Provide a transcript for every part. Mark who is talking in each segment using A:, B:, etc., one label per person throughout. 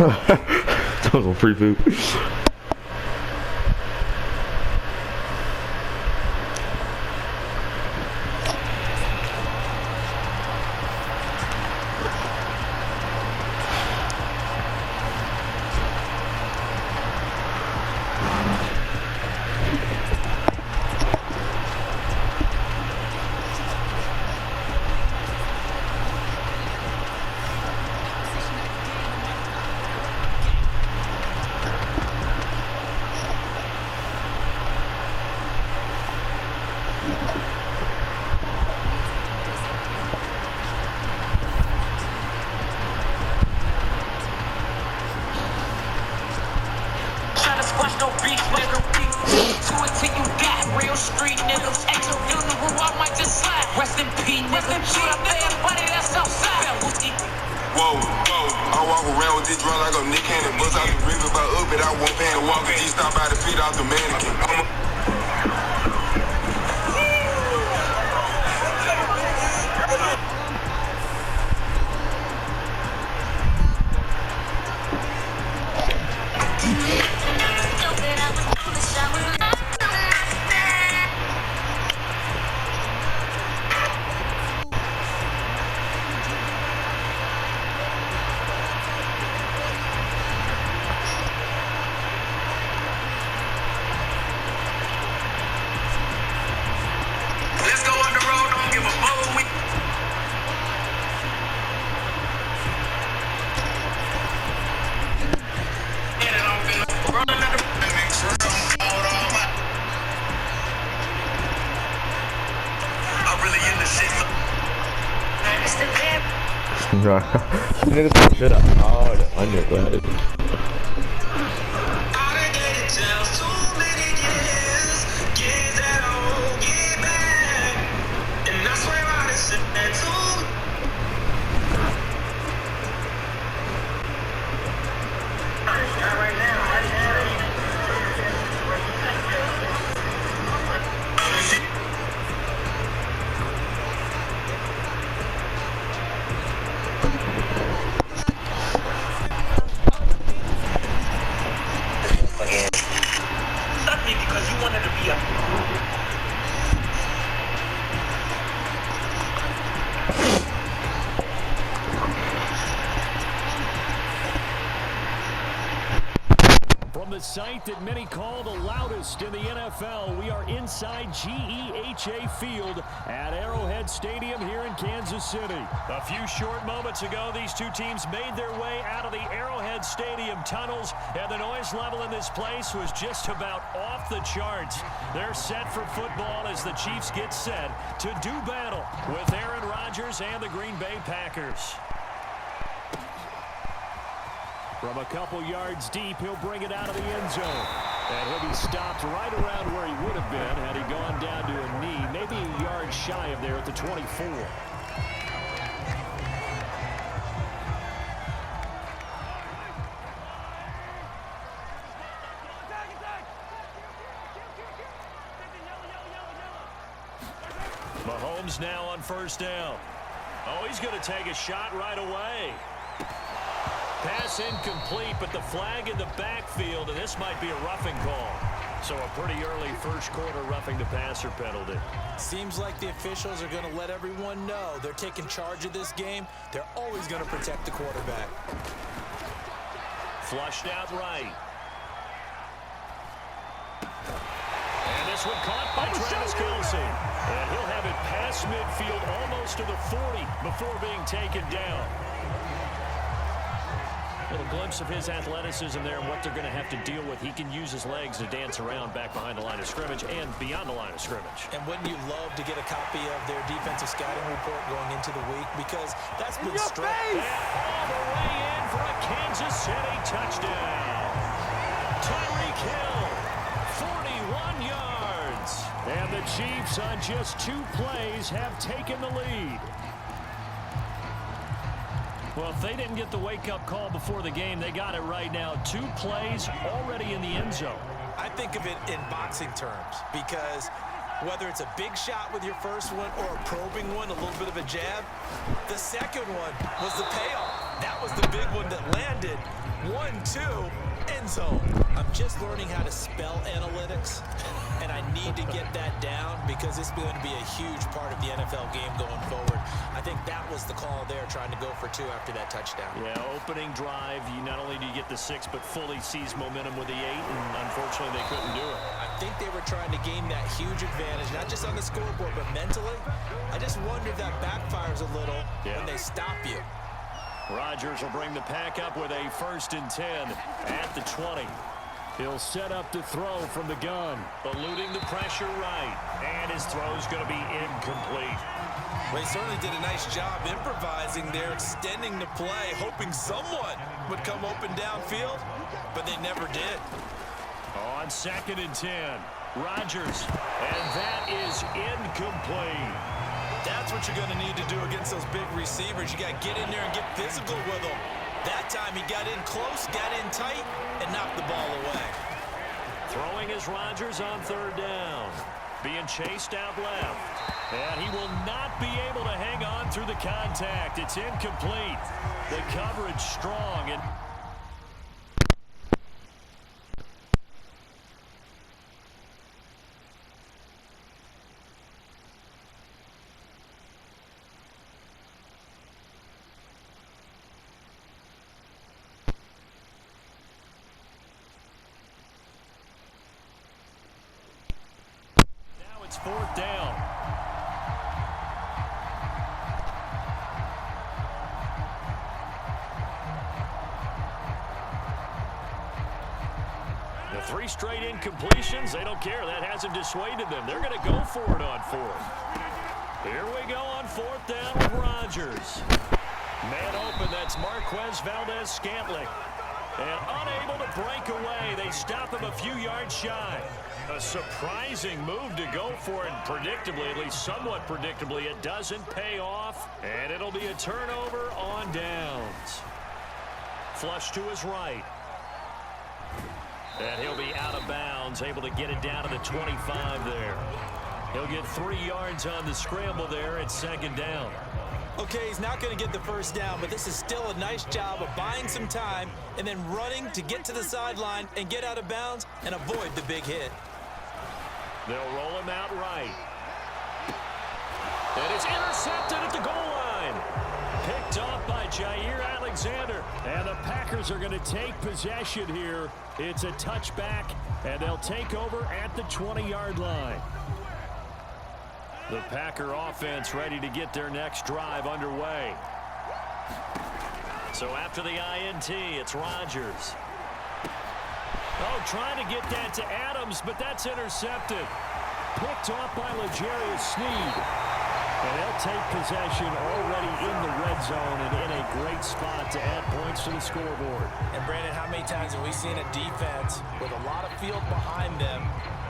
A: That was some free food.
B: Whoa, I walk around with this drum like a Nick Cannon. Buzz out the river by up, but I won't pan to walk. G stop by the feet off the mannequin.
A: Niggas shit up hard underground.
C: The site that many call the loudest in the NFL, we are inside GEHA Field at Arrowhead Stadium here in Kansas City. A few short moments ago, these two teams made their way out of the Arrowhead Stadium tunnels, and the noise level in this place was just about off the charts. They're set for football as the Chiefs get set to do battle with Aaron Rodgers and the Green Bay Packers. From a couple yards deep, he'll bring it out of the end zone. And he'll be stopped right around where he would have been had he gone down to a knee, maybe a yard shy of there at the 24. Mahomes now on first down. Oh, he's going to take a shot right away. Pass incomplete, but the flag in the backfield, and this might be a roughing call. So a pretty early first quarter roughing the passer penalty.
D: Seems like the officials are going to let everyone know they're taking charge of this game. They're always going to protect the quarterback.
C: Flushed out right. And this one caught by Travis Kelce. And he'll have it past midfield almost to the 40 before being taken down. A little glimpse of his athleticism there and what they're going to have to deal with. He can use his legs to dance around back behind the line of scrimmage and beyond the line of scrimmage.
D: And wouldn't you love to get a copy of their defensive scouting report going into the week? Because that's been strong.
C: All the way in for a Kansas City touchdown. Tyreek Hill, 41 yards. And the Chiefs on just 2 plays have taken the lead. Well, if they didn't get the wake-up call before the game, they got it right now. 2 plays already in the end zone.
D: I think of it in boxing terms because whether it's a big shot with your first one or a probing one, a little bit of a jab, the second one was the payoff. That was the big one that landed. 1-2, end zone. I'm just learning how to spell analytics, and I need to get that down because it's going to be a huge part of the NFL game going forward. I think that was the call there, trying to go for 2 after that touchdown.
C: Yeah, opening drive, you not only do you get the 6, but fully seize momentum with the 8, and unfortunately they couldn't do it.
D: I think they were trying to gain that huge advantage, not just on the scoreboard, but mentally. I just wonder if that backfires a little when they stop you.
C: Rodgers will bring the pack up with a 1st and 10 at the 20. He'll set up to throw from the gun, eluding the pressure right, and his throw's going to be incomplete.
D: Well, he certainly did a nice job improvising there, extending the play, hoping someone would come open downfield, but they never did.
C: On 2nd and 10, Rodgers, and that is incomplete.
D: That's what you're going to need to do against those big receivers. You got to get in there and get physical with them. That time he got in close, got in tight, and knocked the ball away.
C: Throwing is Rodgers on 3rd down. Being chased out left. And he will not be able to hang on through the contact. It's incomplete. The coverage strong. And it's 4th down. The 3 straight incompletions, they don't care. That hasn't dissuaded them. They're going to go for it on 4th. Here we go on 4th down with Rodgers. Man open, that's Marquez Valdez-Scantling. And unable to break away, they stop him a few yards shy. A surprising move to go for it, and predictably, at least somewhat predictably, it doesn't pay off, and it'll be a turnover on downs. Flush to his right. And he'll be out of bounds, able to get it down to the 25 there. He'll get 3 yards on the scramble there at 2nd down.
D: Okay, he's not going to get the 1st down, but this is still a nice job of buying some time and then running to get to the sideline and get out of bounds and avoid the big hit.
C: They'll roll him out right. And it's intercepted at the goal line. Picked off by Jair Alexander. And the Packers are going to take possession here. It's a touchback, and they'll take over at the 20-yard line. The Packer offense ready to get their next drive underway. So after the INT, it's Rodgers. Oh, trying to get that to Adams, but that's intercepted. Picked off by L'Jarius Sneed. And they'll take possession already in the red zone and in a great spot to add points to the scoreboard.
D: And Brandon, how many times have we seen a defense with a lot of field behind them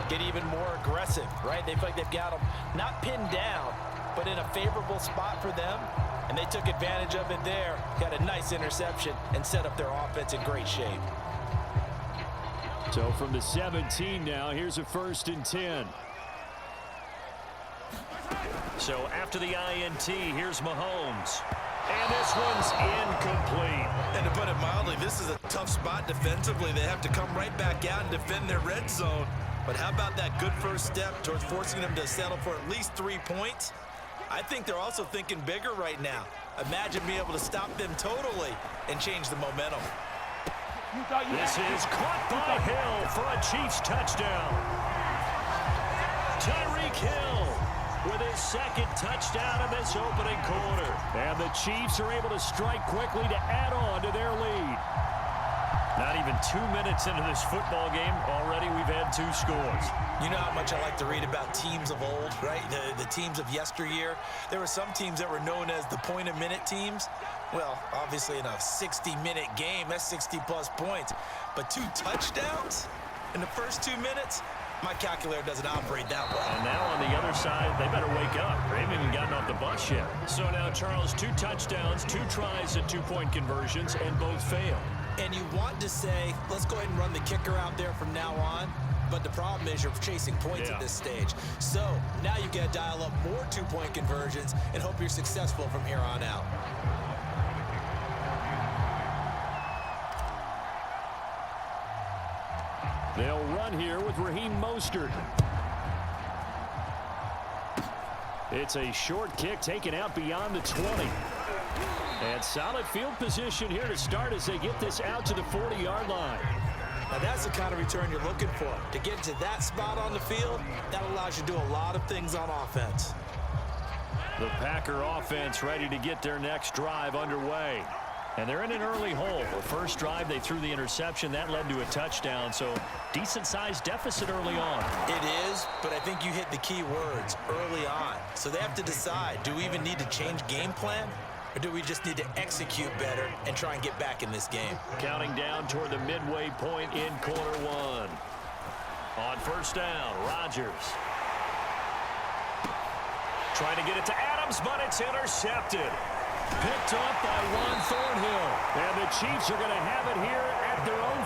D: get even more aggressive, right? They feel like they've got them not pinned down, but in a favorable spot for them. And they took advantage of it there, got a nice interception, and set up their offense in great shape.
C: So from the 17 now, here's a 1st and 10. So after the INT, here's Mahomes. And this one's incomplete.
D: And to put it mildly, this is a tough spot defensively. They have to come right back out and defend their red zone. But how about that good first step towards forcing them to settle for at least 3 points? I think they're also thinking bigger right now. Imagine being able to stop them totally and change the momentum.
C: This is caught by Hill for a Chiefs touchdown. Tyreek Hill with his 2nd touchdown of this opening quarter. And the Chiefs are able to strike quickly to add on to their lead. Not even 2 minutes into this football game, already we've had 2 scores.
D: You know how much I like to read about teams of old, right? The teams of yesteryear. There were some teams that were known as the point-a-minute teams. Well, obviously in a 60-minute game, that's 60-plus points. But 2 touchdowns in the first 2 minutes? My calculator doesn't operate that way.
C: And now on the other side, they better wake up. They haven't even gotten off the bus yet. So now, Charles, 2 touchdowns, 2 tries at 2-point conversions, and both fail.
D: And you want to say, let's go ahead and run the kicker out there from now on. But the problem is you're chasing points at this stage. So now you got to dial up more 2-point conversions and hope you're successful from here on out.
C: run here with Raheem Mostert. It's a short kick taken out beyond the 20. And solid field position here to start as they get this out to the 40-yard line.
D: Now that's the kind of return you're looking for. To get to that spot on the field, that allows you to do a lot of things on offense.
C: The Packer offense ready to get their next drive underway. And they're in an early hole. The first drive, they threw the interception. That led to a touchdown, so decent-sized deficit early on.
D: It is, but I think you hit the key words, early on. So they have to decide, do we even need to change game plan? Or do we just need to execute better and try and get back in this game?
C: Counting down toward the midway point in quarter one. On first down, Rodgers. Trying to get it to Adams, but it's intercepted. Picked off by Juan Thornhill. And the Chiefs are going to have it here at their own